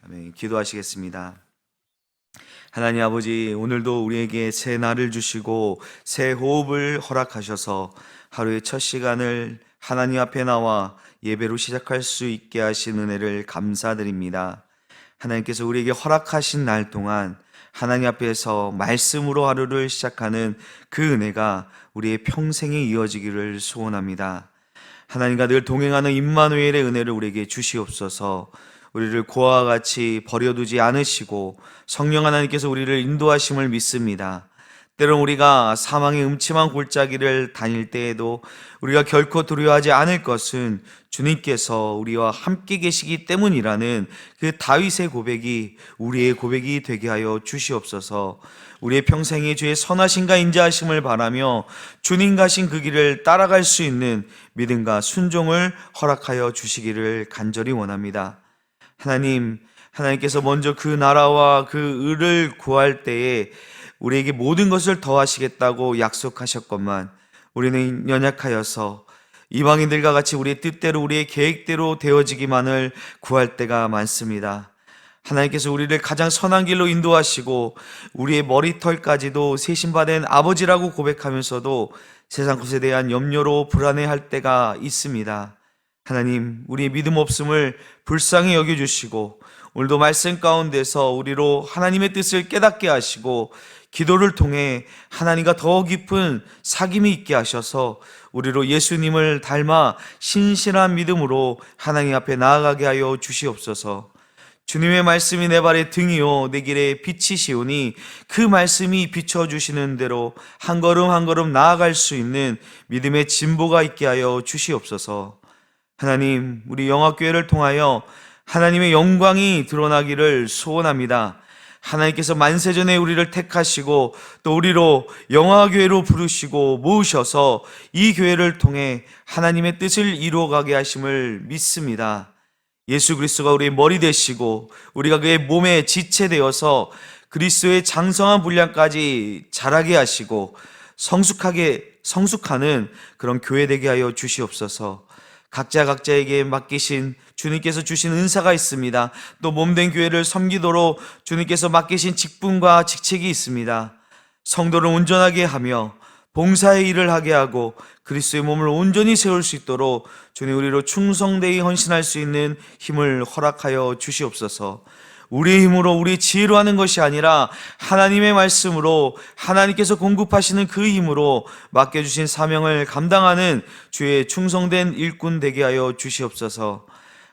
아멘. 기도하시겠습니다. 하나님 아버지, 오늘도 우리에게 새 날을 주시고 새 호흡을 허락하셔서 하루의 첫 시간을 하나님 앞에 나와 예배로 시작할 수 있게 하신 은혜를 감사드립니다. 하나님께서 우리에게 허락하신 날 동안 하나님 앞에서 말씀으로 하루를 시작하는 그 은혜가 우리의 평생에 이어지기를 소원합니다. 하나님과 늘 동행하는 임마누엘의 은혜를 우리에게 주시옵소서. 우리를 고아와 같이 버려두지 않으시고 성령 하나님께서 우리를 인도하심을 믿습니다. 때론 우리가 사망의 음침한 골짜기를 다닐 때에도 우리가 결코 두려워하지 않을 것은 주님께서 우리와 함께 계시기 때문이라는 그 다윗의 고백이 우리의 고백이 되게 하여 주시옵소서. 우리의 평생에 주의 선하심과 인자하심을 바라며 주님 가신 그 길을 따라갈 수 있는 믿음과 순종을 허락하여 주시기를 간절히 원합니다. 하나님께서 먼저 그 나라와 그 의를 구할 때에 우리에게 모든 것을 더하시겠다고 약속하셨건만 우리는 연약하여서 이방인들과 같이 우리의 뜻대로 우리의 계획대로 되어지기만을 구할 때가 많습니다. 하나님께서 우리를 가장 선한 길로 인도하시고 우리의 머리털까지도 세심받은 아버지라고 고백하면서도 세상 것에 대한 염려로 불안해할 때가 있습니다. 하나님, 우리의 믿음 없음을 불쌍히 여겨주시고 오늘도 말씀 가운데서 우리로 하나님의 뜻을 깨닫게 하시고 기도를 통해 하나님과 더 깊은 사귐이 있게 하셔서 우리로 예수님을 닮아 신실한 믿음으로 하나님 앞에 나아가게 하여 주시옵소서. 주님의 말씀이 내 발의 등이요 내 길의 빛이시오니 그 말씀이 비춰주시는 대로 한 걸음 한 걸음 나아갈 수 있는 믿음의 진보가 있게 하여 주시옵소서. 하나님, 우리 영화교회를 통하여 하나님의 영광이 드러나기를 소원합니다. 하나님께서 만세전에 우리를 택하시고 또 우리로 영화교회로 부르시고 모으셔서 이 교회를 통해 하나님의 뜻을 이루어가게 하심을 믿습니다. 예수 그리스도가 우리의 머리 되시고 우리가 그의 몸에 지체되어서 그리스도의 장성한 분량까지 자라게 하시고 성숙하는 그런 교회 되게 하여 주시옵소서. 각자에게 맡기신 주님께서 주신 은사가 있습니다. 또 몸된 교회를 섬기도록 주님께서 맡기신 직분과 직책이 있습니다. 성도를 온전하게 하며 봉사의 일을 하게 하고 그리스도의 몸을 온전히 세울 수 있도록 주님 우리로 충성되이 헌신할 수 있는 힘을 허락하여 주시옵소서. 우리의 힘으로 우리 지혜로 하는 것이 아니라 하나님의 말씀으로 하나님께서 공급하시는 그 힘으로 맡겨주신 사명을 감당하는 주의 충성된 일꾼 되게 하여 주시옵소서.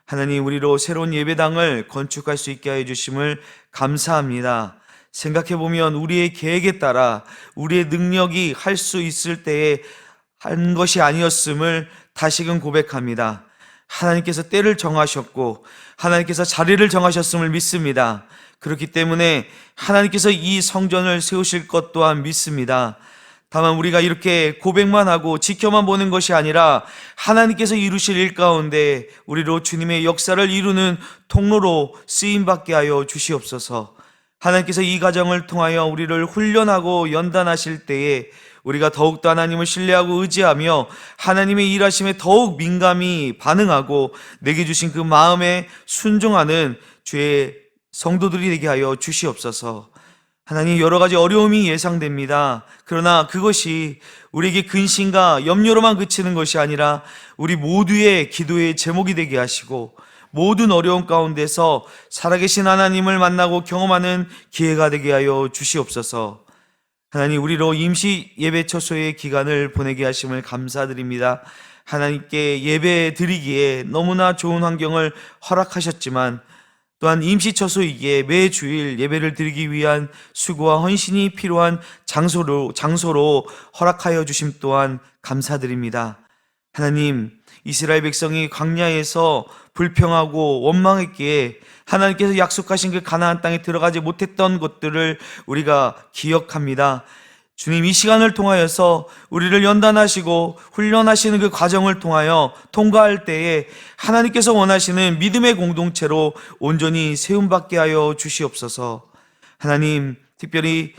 하나님, 우리로 새로운 예배당을 건축할 수 있게 하여 주심을 감사합니다. 생각해보면 우리의 계획에 따라 우리의 능력이 할 수 있을 때에 한 것이 아니었음을 다시금 고백합니다. 하나님께서 때를 정하셨고 하나님께서 자리를 정하셨음을 믿습니다. 그렇기 때문에 하나님께서 이 성전을 세우실 것 또한 믿습니다. 다만 우리가 이렇게 고백만 하고 지켜만 보는 것이 아니라 하나님께서 이루실 일 가운데 우리로 주님의 역사를 이루는 통로로 쓰임받게 하여 주시옵소서. 하나님께서 이 가정을 통하여 우리를 훈련하고 연단하실 때에 우리가 더욱더 하나님을 신뢰하고 의지하며 하나님의 일하심에 더욱 민감히 반응하고 내게 주신 그 마음에 순종하는 주의 성도들이 되게 하여 주시옵소서. 하나님, 여러 가지 어려움이 예상됩니다. 그러나 그것이 우리에게 근심과 염려로만 그치는 것이 아니라 우리 모두의 기도의 제목이 되게 하시고 모든 어려움 가운데서 살아계신 하나님을 만나고 경험하는 기회가 되게 하여 주시옵소서. 하나님, 우리로 임시 예배 처소의 기간을 보내게 하심을 감사드립니다. 하나님께 예배 드리기에 너무나 좋은 환경을 허락하셨지만 또한 임시 처소이기에 매 주일 예배를 드리기 위한 수고와 헌신이 필요한 장소로 허락하여 주심 또한 감사드립니다. 하나님, 이스라엘 백성이 광야에서 불평하고 원망했기에 하나님께서 약속하신 그 가나안 땅에 들어가지 못했던 것들을 우리가 기억합니다. 주님, 이 시간을 통하여서 우리를 연단하시고 훈련하시는 그 과정을 통하여 통과할 때에 하나님께서 원하시는 믿음의 공동체로 온전히 세움받게 하여 주시옵소서. 하나님, 특별히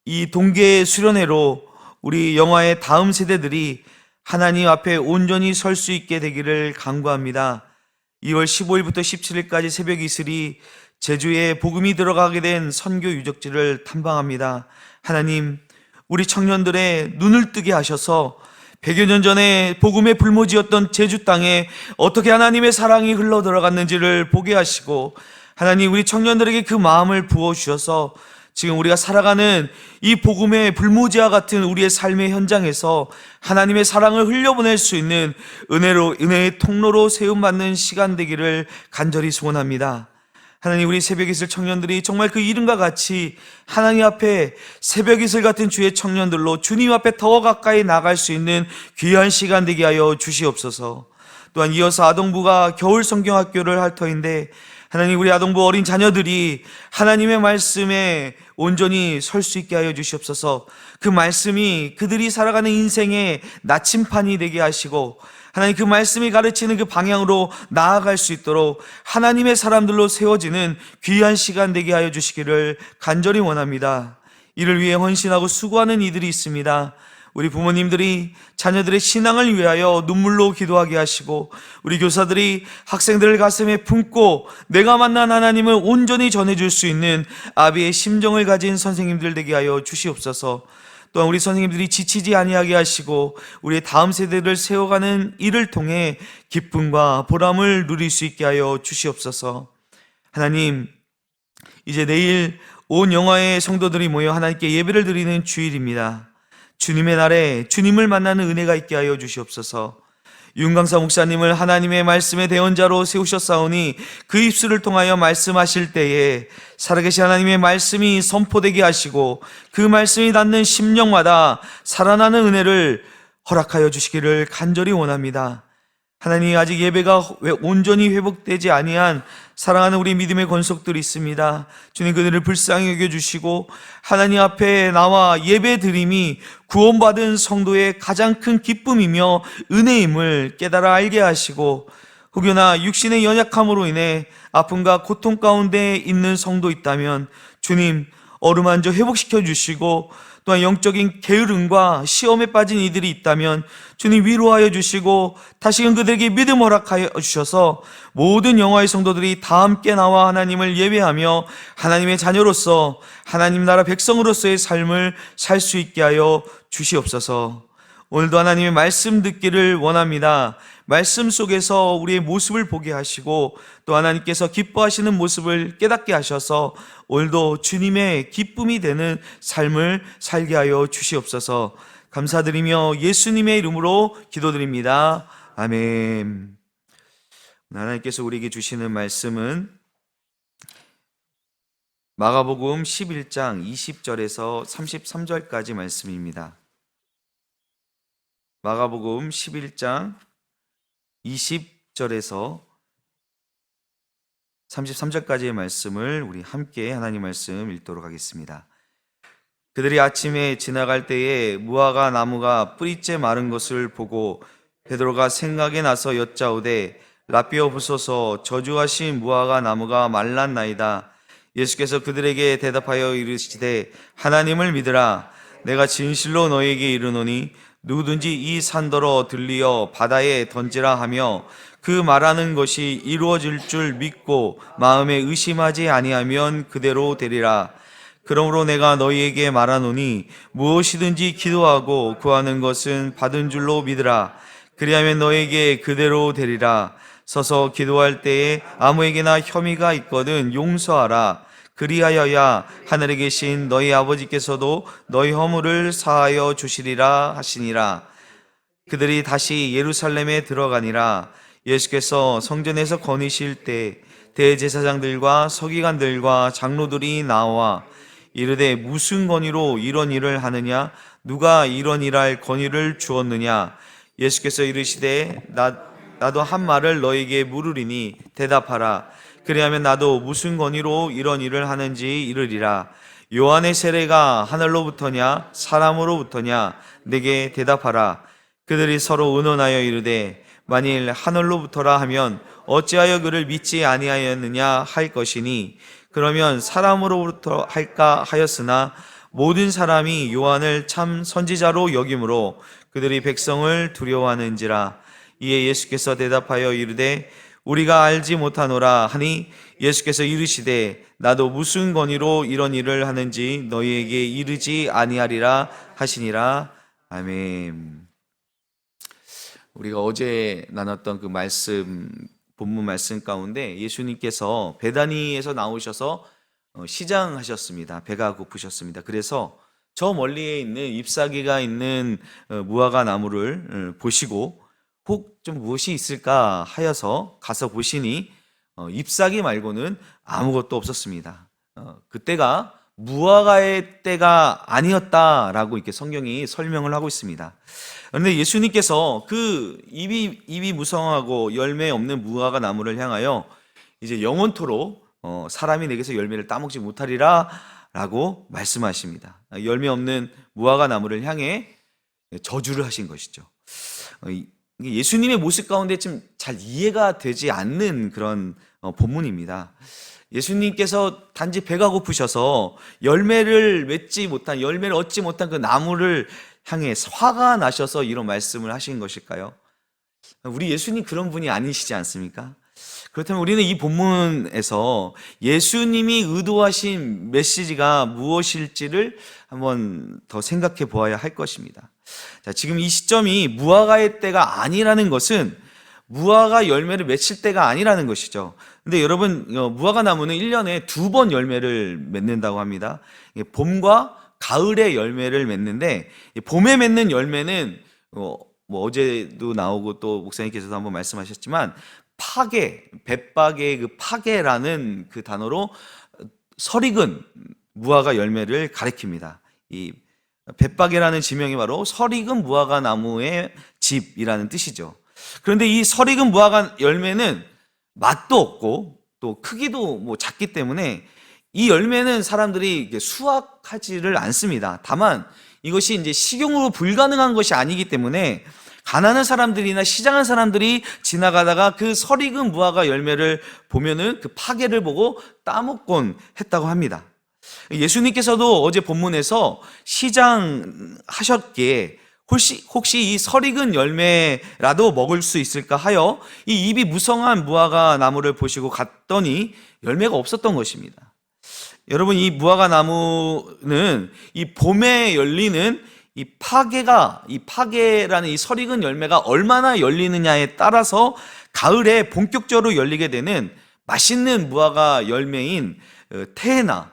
이 동계 수련회로 우리 영화의 다음 세대들이 하나님 앞에 온전히 설 수 있게 되기를 간구합니다. 2월 15일부터 17일까지 새벽 이슬이 제주에 복음이 들어가게 된 선교 유적지를 탐방합니다. 하나님, 우리 청년들의 눈을 뜨게 하셔서 100여 년 전에 복음의 불모지였던 제주 땅에 어떻게 하나님의 사랑이 흘러 들어갔는지를 보게 하시고, 하나님, 우리 청년들에게 그 마음을 부어주셔서 지금 우리가 살아가는 이 복음의 불모지와 같은 우리의 삶의 현장에서 하나님의 사랑을 흘려보낼 수 있는 은혜의 통로로 세움받는 시간 되기를 간절히 소원합니다. 하나님, 우리 새벽 이슬 청년들이 정말 그 이름과 같이 하나님 앞에 새벽 이슬 같은 주의 청년들로 주님 앞에 더 가까이 나갈 수 있는 귀한 시간 되게 하여 주시옵소서. 또한 이어서 아동부가 겨울 성경학교를 할 터인데, 하나님, 우리 아동부 어린 자녀들이 하나님의 말씀에 온전히 설 수 있게 하여 주시옵소서. 그 말씀이 그들이 살아가는 인생의 나침판이 되게 하시고, 하나님, 그 말씀이 가르치는 그 방향으로 나아갈 수 있도록 하나님의 사람들로 세워지는 귀한 시간 되게 하여 주시기를 간절히 원합니다. 이를 위해 헌신하고 수고하는 이들이 있습니다. 우리 부모님들이 자녀들의 신앙을 위하여 눈물로 기도하게 하시고, 우리 교사들이 학생들을 가슴에 품고 내가 만난 하나님을 온전히 전해줄 수 있는 아비의 심정을 가진 선생님들 되게 하여 주시옵소서. 또한 우리 선생님들이 지치지 아니하게 하시고 우리의 다음 세대를 세워가는 일을 통해 기쁨과 보람을 누릴 수 있게 하여 주시옵소서. 하나님, 이제 내일 온 영화의 성도들이 모여 하나님께 예배를 드리는 주일입니다. 주님의 날에 주님을 만나는 은혜가 있게 하여 주시옵소서. 윤강사 목사님을 하나님의 말씀의 대언자로 세우셨사오니 그 입술을 통하여 말씀하실 때에 살아계신 하나님의 말씀이 선포되게 하시고 그 말씀이 닿는 심령마다 살아나는 은혜를 허락하여 주시기를 간절히 원합니다. 하나님, 아직 예배가 온전히 회복되지 아니한 사랑하는 우리 믿음의 권속들이 있습니다. 주님, 그들을 불쌍히 여겨주시고 하나님 앞에 나와 예배 드림이 구원받은 성도의 가장 큰 기쁨이며 은혜임을 깨달아 알게 하시고, 혹여나 육신의 연약함으로 인해 아픔과 고통 가운데 있는 성도 있다면 주님, 어루만져 회복시켜 주시고, 또한 영적인 게으름과 시험에 빠진 이들이 있다면 주님 위로하여 주시고 다시금 그들에게 믿음 허락하여 주셔서 모든 영화의 성도들이 다 함께 나와 하나님을 예배하며 하나님의 자녀로서 하나님 나라 백성으로서의 삶을 살 수 있게 하여 주시옵소서. 오늘도 하나님의 말씀 듣기를 원합니다. 말씀 속에서 우리의 모습을 보게 하시고 또 하나님께서 기뻐하시는 모습을 깨닫게 하셔서 오늘도 주님의 기쁨이 되는 삶을 살게 하여 주시옵소서. 감사드리며 예수님의 이름으로 기도드립니다. 아멘. 하나님께서 우리에게 주시는 말씀은 마가복음 11장 20절에서 33절까지 말씀입니다. 마가복음 11장 20절에서 33절까지의 말씀을 우리 함께 하나님 말씀 읽도록 하겠습니다. 그들이 아침에 지나갈 때에 무화과 나무가 뿌리째 마른 것을 보고 베드로가 생각에 나서 여짜오되 라삐 없으소서, 저주하신 무화과 나무가 말랐나이다. 예수께서 그들에게 대답하여 이르시되 하나님을 믿으라. 내가 진실로 너희에게 이르노니 누구든지 이 산더러 들리어 바다에 던지라 하며 그 말하는 것이 이루어질 줄 믿고 마음에 의심하지 아니하면 그대로 되리라. 그러므로 내가 너희에게 말하노니 무엇이든지 기도하고 구하는 것은 받은 줄로 믿으라. 그리하면 너희에게 그대로 되리라. 서서 기도할 때에 아무에게나 혐의가 있거든 용서하라. 그리하여야 하늘에 계신 너희 아버지께서도 너희 허물을 사하여 주시리라 하시니라. 그들이 다시 예루살렘에 들어가니라. 예수께서 성전에서 거니실 때 대제사장들과 서기관들과 장로들이 나와 이르되 무슨 권위로 이런 일을 하느냐? 누가 이런 일할 권위를 주었느냐? 예수께서 이르시되 나도 한 말을 너에게 물으리니 대답하라. 그리하면 나도 무슨 권위로 이런 일을 하는지 이르리라. 요한의 세례가 하늘로부터냐 사람으로부터냐? 내게 대답하라. 그들이 서로 의논하여 이르되 만일 하늘로부터라 하면 어찌하여 그를 믿지 아니하였느냐 할 것이니, 그러면 사람으로부터 할까 하였으나 모든 사람이 요한을 참 선지자로 여김으로 그들이 백성을 두려워하는지라. 이에 예수께서 대답하여 이르되 우리가 알지 못하노라 하니 예수께서 이르시되 나도 무슨 권위로 이런 일을 하는지 너희에게 이르지 아니하리라 하시니라. 아멘. 우리가 어제 나눴던 그 말씀, 본문 말씀 가운데 예수님께서 베다니에서 나오셔서 시장하셨습니다. 배가 고프셨습니다. 그래서 저 멀리에 있는 잎사귀가 있는 무화과 나무를 보시고 혹 좀 무엇이 있을까 하여서 가서 보시니 잎사귀 말고는 아무것도 없었습니다. 그때가 무화과의 때가 아니었다라고 이렇게 성경이 설명을 하고 있습니다. 그런데 예수님께서 그 입이 무성하고 열매 없는 무화과 나무를 향하여 이제 영원토록 사람이 내게서 열매를 따먹지 못하리라 라고 말씀하십니다. 열매 없는 무화과 나무를 향해 저주를 하신 것이죠. 예수님의 모습 가운데 좀 잘 이해가 되지 않는 그런 본문입니다. 예수님께서 단지 배가 고프셔서 열매를 얻지 못한 그 나무를 향해 화가 나셔서 이런 말씀을 하신 것일까요? 우리 예수님 그런 분이 아니시지 않습니까? 그렇다면 우리는 이 본문에서 예수님이 의도하신 메시지가 무엇일지를 한번 더 생각해 보아야 할 것입니다. 자, 지금 이 시점이 무화과의 때가 아니라는 것은 무화과 열매를 맺힐 때가 아니라는 것이죠. 근데 여러분, 무화과 나무는 1년에 2번 열매를 맺는다고 합니다. 봄과 가을에 열매를 맺는데, 봄에 맺는 열매는 어제도 나오고 또 목사님께서도 한번 말씀하셨지만 파게, 벳박의 그 파게라는 그 단어로 설익은 무화과 열매를 가리킵니다. 이 벳박이라는 지명이 바로 설익은 무화과 나무의 집이라는 뜻이죠. 그런데 이 설익은 무화과 열매는 맛도 없고 또 크기도 작기 때문에 이 열매는 사람들이 수확하지를 않습니다. 다만 이것이 이제 식용으로 불가능한 것이 아니기 때문에 가난한 사람들이나 시장한 사람들이 지나가다가 그 설익은 무화과 열매를 보면은 그 파게를 보고 따먹곤 했다고 합니다. 예수님께서도 어제 본문에서 시장하셨기에 혹시 이 설익은 열매라도 먹을 수 있을까 하여 이 입이 무성한 무화과 나무를 보시고 갔더니 열매가 없었던 것입니다. 여러분, 이 무화과 나무는 이 봄에 열리는 이 파게라는 이 설익은 열매가 얼마나 열리느냐에 따라서 가을에 본격적으로 열리게 되는 맛있는 무화과 열매인 테에나,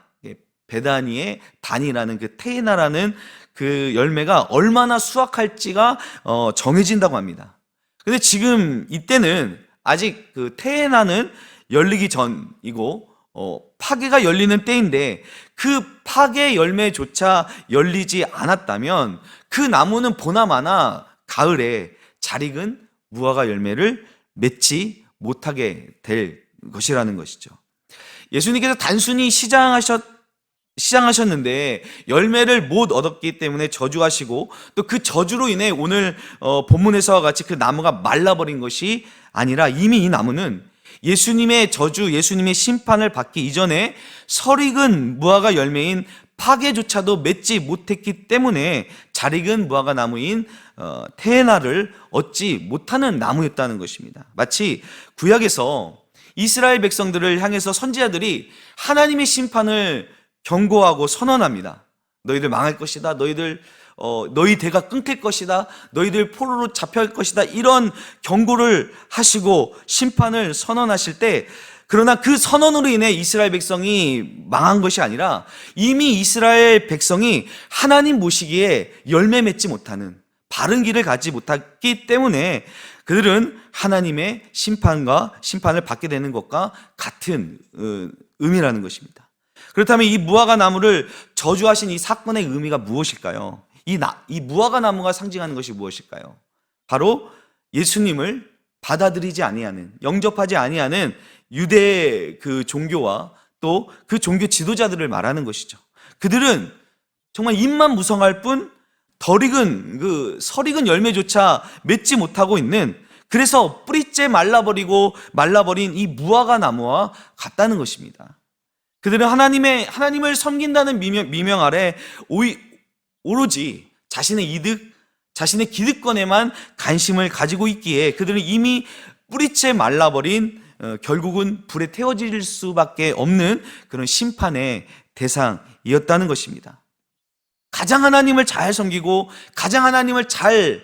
베다니의 단이라는 그 테에나라는 그 열매가 얼마나 수확할지가 정해진다고 합니다. 근데 지금 이때는 아직 그 테에나는 열리기 전이고 파게가 열리는 때인데 그 파게 열매조차 열리지 않았다면 그 나무는 보나마나 가을에 잘 익은 무화과 열매를 맺지 못하게 될 것이라는 것이죠. 예수님께서 단순히 시장하셨는데 열매를 못 얻었기 때문에 저주하시고 또 그 저주로 인해 오늘 본문에서와 같이 그 나무가 말라버린 것이 아니라 이미 이 나무는 예수님의 저주, 예수님의 심판을 받기 이전에 설익은 무화과 열매인 파게조차도 맺지 못했기 때문에 잘 익은 무화과 나무인 테에나를 얻지 못하는 나무였다는 것입니다. 마치 구약에서 이스라엘 백성들을 향해서 선지자들이 하나님의 심판을 경고하고 선언합니다. 너희들 망할 것이다. 너희 대가 끊길 것이다. 너희들 포로로 잡혀갈 것이다. 이런 경고를 하시고 심판을 선언하실 때, 그러나 그 선언으로 인해 이스라엘 백성이 망한 것이 아니라 이미 이스라엘 백성이 하나님 보시기에 열매 맺지 못하는 바른 길을 가지 못했기 때문에 그들은 하나님의 심판을 받게 되는 것과 같은 의미라는 것입니다. 그렇다면 이 무화과 나무를 저주하신 이 사건의 의미가 무엇일까요? 이 무화과 나무가 상징하는 것이 무엇일까요? 바로 예수님을 받아들이지 아니하는, 영접하지 아니하는 유대 그 종교와 또 그 종교 지도자들을 말하는 것이죠. 그들은 정말 입만 무성할 뿐 덜 익은 그 설익은 열매조차 맺지 못하고 있는, 그래서 뿌리째 말라버린 이 무화과 나무와 같다는 것입니다. 그들은 하나님을 섬긴다는 미명 아래 오로지 자신의 기득권에만 관심을 가지고 있기에 그들은 이미 뿌리채 말라버린 결국은 불에 태워질 수밖에 없는 그런 심판의 대상이었다는 것입니다. 가장 하나님을 잘 섬기고 가장 하나님을 잘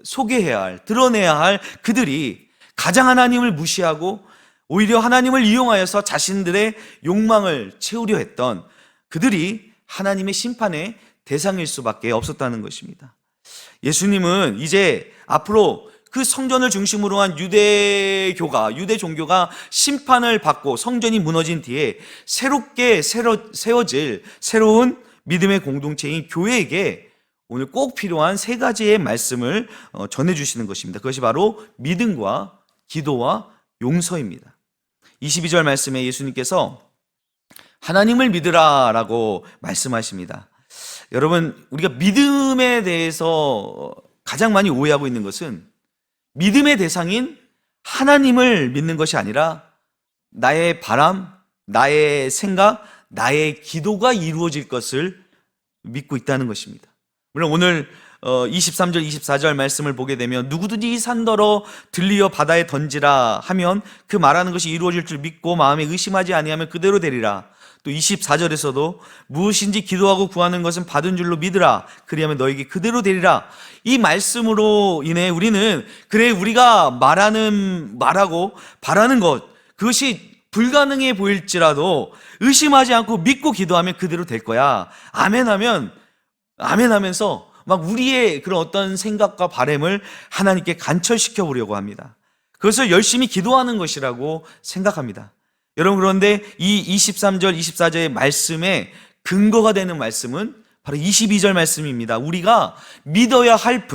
소개해야 할, 드러내야 할 그들이 가장 하나님을 무시하고 오히려 하나님을 이용하여서 자신들의 욕망을 채우려 했던 그들이 하나님의 심판의 대상일 수밖에 없었다는 것입니다. 예수님은 이제 앞으로 그 성전을 중심으로 한 유대 종교가 심판을 받고 성전이 무너진 뒤에 새롭게 세워질 새로운 믿음의 공동체인 교회에게 오늘 꼭 필요한 세 가지의 말씀을 전해주시는 것입니다. 그것이 바로 믿음과 기도와 용서입니다. 22절 말씀에 예수님께서 하나님을 믿으라 라고 말씀하십니다. 여러분, 우리가 믿음에 대해서 가장 많이 오해하고 있는 것은 믿음의 대상인 하나님을 믿는 것이 아니라 나의 바람, 나의 생각, 나의 기도가 이루어질 것을 믿고 있다는 것입니다. 물론 오늘 23절, 24절 말씀을 보게 되면 누구든지 이 산더러 들리어 바다에 던지라 하면 그 말하는 것이 이루어질 줄 믿고 마음에 의심하지 아니하면 그대로 되리라. 또 24절에서도 무엇인지 기도하고 구하는 것은 받은 줄로 믿으라. 그리하면 너에게 그대로 되리라. 이 말씀으로 인해 우리는 그래 우리가 말하고 바라는 것 그것이 불가능해 보일지라도 의심하지 않고 믿고 기도하면 그대로 될 거야. 아멘하면서 막 우리의 그런 어떤 생각과 바람을 하나님께 간철시켜 보려고 합니다. 그것을 열심히 기도하는 것이라고 생각합니다. 여러분, 그런데 이 23절, 24절의 말씀에 근거가 되는 말씀은 바로 22절 말씀입니다. 우리가 믿어야 할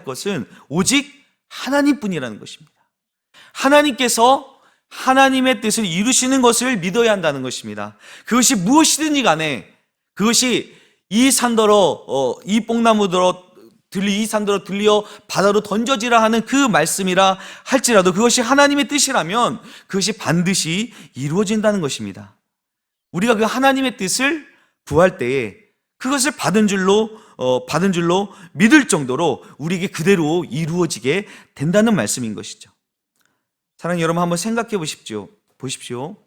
것은 오직 하나님뿐이라는 것입니다. 하나님께서 하나님의 뜻을 이루시는 것을 믿어야 한다는 것입니다. 그것이 무엇이든지 간에 그것이 이 산더러 이 산더러 들려 바다로 던져지라 하는 그 말씀이라 할지라도 그것이 하나님의 뜻이라면 그것이 반드시 이루어진다는 것입니다. 우리가 그 하나님의 뜻을 구할 때에 그것을 받은 줄로 믿을 정도로 우리에게 그대로 이루어지게 된다는 말씀인 것이죠. 사랑하는 여러분, 한번 생각해 보십시오.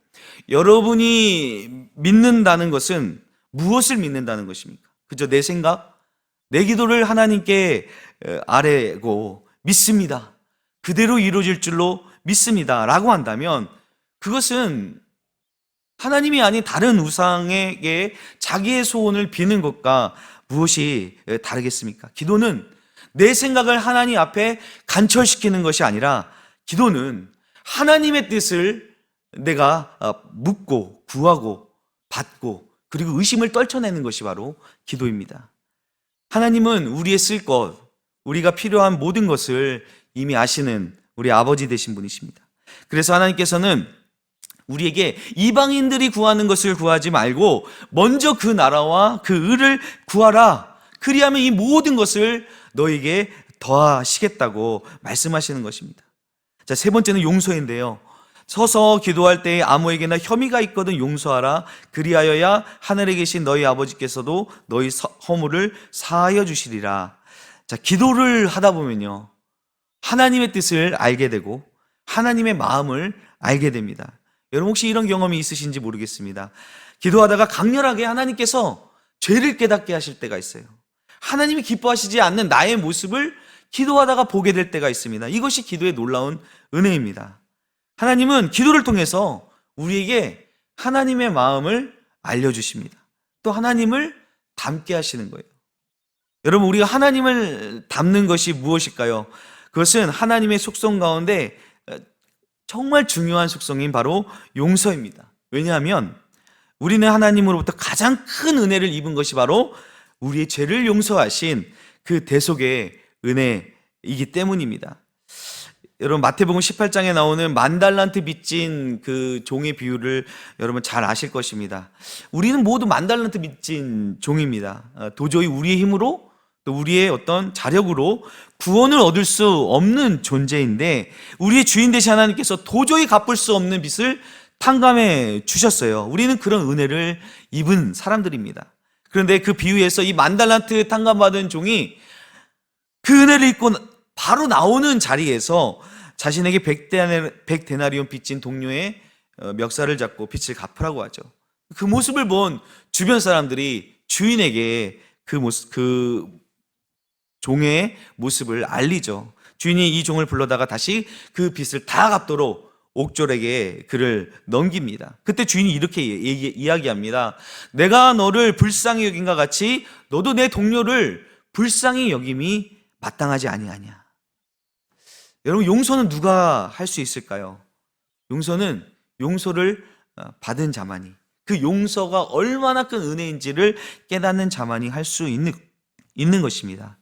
여러분이 믿는다는 것은 무엇을 믿는다는 것입니까? 그저 내 생각, 내 기도를 하나님께 아뢰고 믿습니다. 그대로 이루어질 줄로 믿습니다. 라고 한다면 그것은 하나님이 아닌 다른 우상에게 자기의 소원을 비는 것과 무엇이 다르겠습니까? 기도는 내 생각을 하나님 앞에 간철시키는 것이 아니라 기도는 하나님의 뜻을 내가 묻고 구하고 받고 그리고 의심을 떨쳐내는 것이 바로 기도입니다. 하나님은 우리의 쓸 것, 우리가 필요한 모든 것을 이미 아시는 우리 아버지 되신 분이십니다. 그래서 하나님께서는 우리에게 이방인들이 구하는 것을 구하지 말고 먼저 그 나라와 그 의를 구하라. 그리하면 이 모든 것을 너에게 더하시겠다고 말씀하시는 것입니다. 자, 세 번째는 용서인데요. 서서 기도할 때에 아무에게나 혐의가 있거든 용서하라. 그리하여야 하늘에 계신 너희 아버지께서도 너희 허물을 사하여 주시리라. 자, 기도를 하다 보면요, 하나님의 뜻을 알게 되고 하나님의 마음을 알게 됩니다. 여러분, 혹시 이런 경험이 있으신지 모르겠습니다. 기도하다가 강렬하게 하나님께서 죄를 깨닫게 하실 때가 있어요. 하나님이 기뻐하시지 않는 나의 모습을 기도하다가 보게 될 때가 있습니다. 이것이 기도의 놀라운 은혜입니다. 하나님은 기도를 통해서 우리에게 하나님의 마음을 알려주십니다. 또 하나님을 닮게 하시는 거예요. 여러분, 우리가 하나님을 닮는 것이 무엇일까요? 그것은 하나님의 속성 가운데 정말 중요한 속성인 바로 용서입니다. 왜냐하면 우리는 하나님으로부터 가장 큰 은혜를 입은 것이 바로 우리의 죄를 용서하신 그 대속의 은혜이기 때문입니다. 여러분, 마태복음 18장에 나오는 10,000달란트 빚진 그 종의 비유를 여러분 잘 아실 것입니다. 우리는 모두 10,000달란트 빚진 종입니다. 도저히 우리의 힘으로 또 우리의 어떤 자력으로 구원을 얻을 수 없는 존재인데 우리의 주인 되신 하나님께서 도저히 갚을 수 없는 빚을 탕감해 주셨어요. 우리는 그런 은혜를 입은 사람들입니다. 그런데 그 비유에서 이 10,000달란트 탕감받은 종이 그 은혜를 입고 바로 나오는 자리에서 자신에게 100데나리온 빚진 동료의 멱살을 잡고 빚을 갚으라고 하죠. 그 모습을 본 주변 사람들이 주인에게 그 종의 모습을 알리죠. 주인이 이 종을 불러다가 다시 그 빚을 다 갚도록 옥졸에게 그를 넘깁니다. 그때 주인이 이렇게 이야기합니다. 내가 너를 불쌍히 여긴과 같이 너도 내 동료를 불쌍히 여김이 마땅하지 아니하냐. 여러분, 용서는 누가 할 수 있을까요? 용서는 용서를 받은 자만이, 그 용서가 얼마나 큰 은혜인지를 깨닫는 자만이 할 수 있는 것입니다.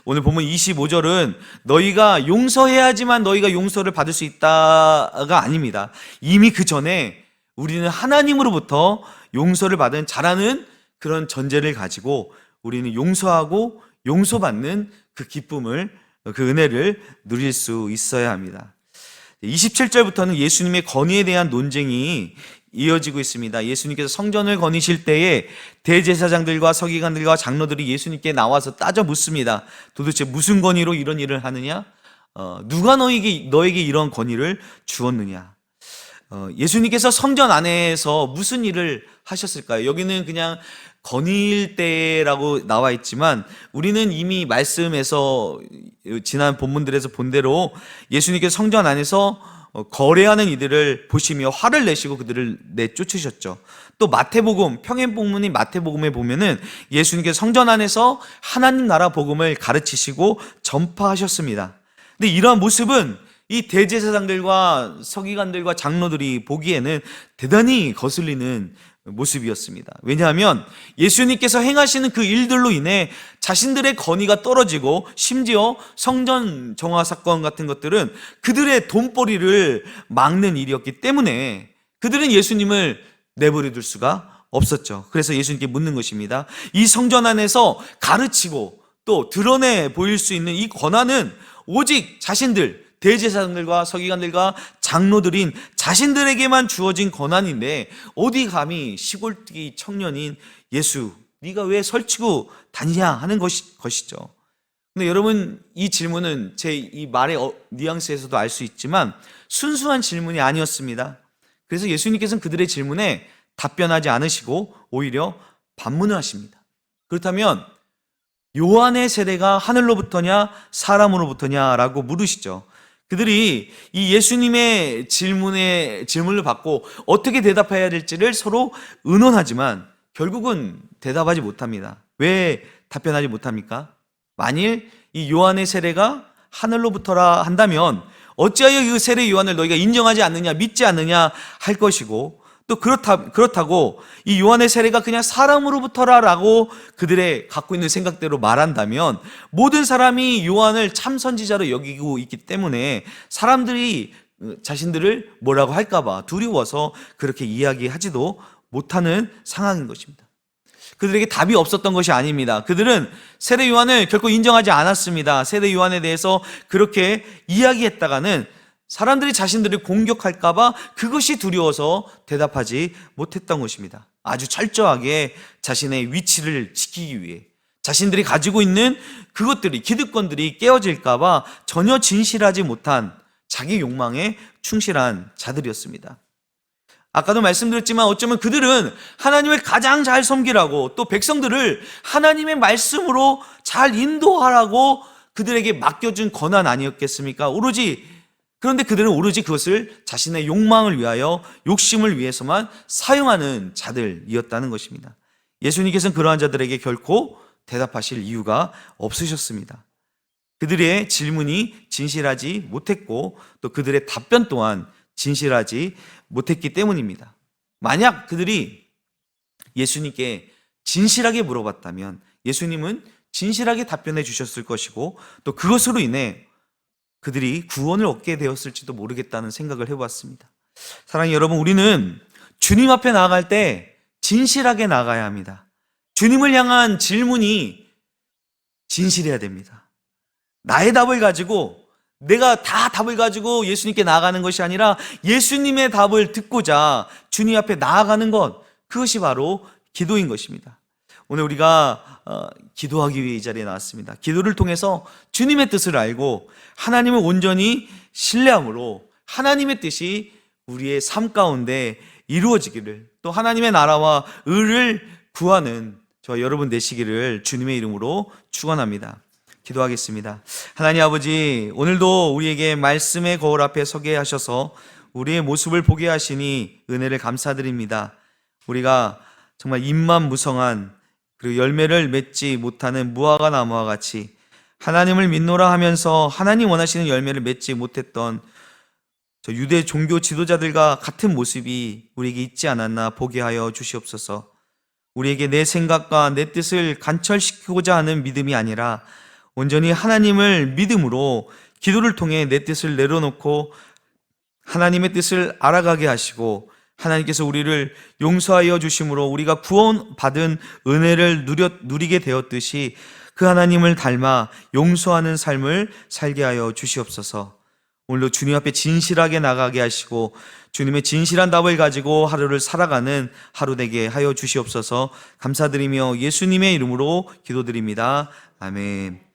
오늘 보면 25절은 너희가 용서해야지만 너희가 용서를 받을 수 있다가 아닙니다. 이미 그 전에 우리는 하나님으로부터 용서를 받은 자라는 그런 전제를 가지고 우리는 용서하고 용서받는 그 기쁨을, 그 은혜를 누릴 수 있어야 합니다. 27절부터는 예수님의 건의에 대한 논쟁이 이어지고 있습니다. 예수님께서 성전을 거니실 때에 대제사장들과 서기관들과 장로들이 예수님께 나와서 따져 묻습니다. 도대체 무슨 건의로 이런 일을 하느냐? 누가 너에게 이런 건의를 주었느냐? 예수님께서 성전 안에서 무슨 일을 하셨을까요? 여기는 그냥 건의일 때라고 나와 있지만 우리는 이미 말씀에서, 지난 본문들에서 본 대로 예수님께서 성전 안에서 거래하는 이들을 보시며 화를 내시고 그들을 내쫓으셨죠. 또 마태복음, 평행본문인 마태복음에 보면은 예수님께서 성전 안에서 하나님 나라 복음을 가르치시고 전파하셨습니다. 근데 이러한 모습은 이 대제사장들과 서기관들과 장로들이 보기에는 대단히 거슬리는 모습이었습니다. 왜냐하면 예수님께서 행하시는 그 일들로 인해 자신들의 건의가 떨어지고, 심지어 성전 정화 사건 같은 것들은 그들의 돈벌이를 막는 일이었기 때문에 그들은 예수님을 내버려 둘 수가 없었죠. 그래서 예수님께 묻는 것입니다. 이 성전 안에서 가르치고 또 드러내 보일 수 있는 이 권한은 오직 자신들, 대제사장들과 서기관들과 장로들인 자신들에게만 주어진 권한인데 어디 감히 시골뜨기 청년인 예수, 네가 왜 설치고 다니냐 하는 것이죠. 근데 여러분, 이 질문은 제 이 말의 뉘앙스에서도 알 수 있지만 순수한 질문이 아니었습니다. 그래서 예수님께서는 그들의 질문에 답변하지 않으시고 오히려 반문을 하십니다. 그렇다면 요한의 세례가 하늘로부터냐 사람으로부터냐라고 물으시죠. 그들이 이 예수님의 질문을 받고 어떻게 대답해야 될지를 서로 의논하지만 결국은 대답하지 못합니다. 왜 답변하지 못합니까? 만일 이 요한의 세례가 하늘로부터라 한다면 어찌하여 그 세례 요한을 너희가 인정하지 않느냐, 믿지 않느냐 할 것이고, 또 그렇다고 이 요한의 세례가 그냥 사람으로부터라라고 그들의 갖고 있는 생각대로 말한다면 모든 사람이 요한을 참 선지자로 여기고 있기 때문에 사람들이 자신들을 뭐라고 할까봐 두려워서 그렇게 이야기하지도 못하는 상황인 것입니다. 그들에게 답이 없었던 것이 아닙니다. 그들은 세례 요한을 결코 인정하지 않았습니다. 세례 요한에 대해서 그렇게 이야기했다가는 사람들이 자신들을 공격할까봐 그것이 두려워서 대답하지 못했던 것입니다. 아주 철저하게 자신의 위치를 지키기 위해 자신들이 가지고 있는 그것들이, 기득권들이 깨어질까봐 전혀 진실하지 못한 자기 욕망에 충실한 자들이었습니다. 아까도 말씀드렸지만 어쩌면 그들은 하나님을 가장 잘 섬기라고, 또 백성들을 하나님의 말씀으로 잘 인도하라고 그들에게 맡겨준 권한 아니었겠습니까? 그런데 그들은 오로지 그것을 자신의 욕망을 위하여, 욕심을 위해서만 사용하는 자들이었다는 것입니다. 예수님께서는 그러한 자들에게 결코 대답하실 이유가 없으셨습니다. 그들의 질문이 진실하지 못했고 또 그들의 답변 또한 진실하지 못했기 때문입니다. 만약 그들이 예수님께 진실하게 물어봤다면 예수님은 진실하게 답변해 주셨을 것이고 또 그것으로 인해 그들이 구원을 얻게 되었을지도 모르겠다는 생각을 해보았습니다. 사랑하는 여러분, 우리는 주님 앞에 나아갈 때 진실하게 나가야 합니다. 주님을 향한 질문이 진실해야 됩니다. 나의 답을 가지고, 내가 다 답을 가지고 예수님께 나아가는 것이 아니라 예수님의 답을 듣고자 주님 앞에 나아가는 것, 그것이 바로 기도인 것입니다. 오늘 우리가 기도하기 위해 이 자리에 나왔습니다. 기도를 통해서 주님의 뜻을 알고 하나님을 온전히 신뢰함으로 하나님의 뜻이 우리의 삶 가운데 이루어지기를, 또 하나님의 나라와 의를 구하는 저와 여러분 되시기를 주님의 이름으로 축원합니다. 기도하겠습니다. 하나님 아버지, 오늘도 우리에게 말씀의 거울 앞에 서게 하셔서 우리의 모습을 보게 하시니 은혜를 감사드립니다. 우리가 정말 잎만 무성한, 그리고 열매를 맺지 못하는 무화과 나무와 같이 하나님을 믿노라 하면서 하나님 원하시는 열매를 맺지 못했던 저 유대 종교 지도자들과 같은 모습이 우리에게 있지 않았나 보게 하여 주시옵소서. 우리에게 내 생각과 내 뜻을 관철시키고자 하는 믿음이 아니라 온전히 하나님을 믿음으로 기도를 통해 내 뜻을 내려놓고 하나님의 뜻을 알아가게 하시고, 하나님께서 우리를 용서하여 주심으로 우리가 구원받은 은혜를 누리게 되었듯이 그 하나님을 닮아 용서하는 삶을 살게 하여 주시옵소서. 오늘도 주님 앞에 진실하게 나가게 하시고 주님의 진실한 답을 가지고 하루를 살아가는 하루 되게 하여 주시옵소서. 감사드리며 예수님의 이름으로 기도드립니다. 아멘.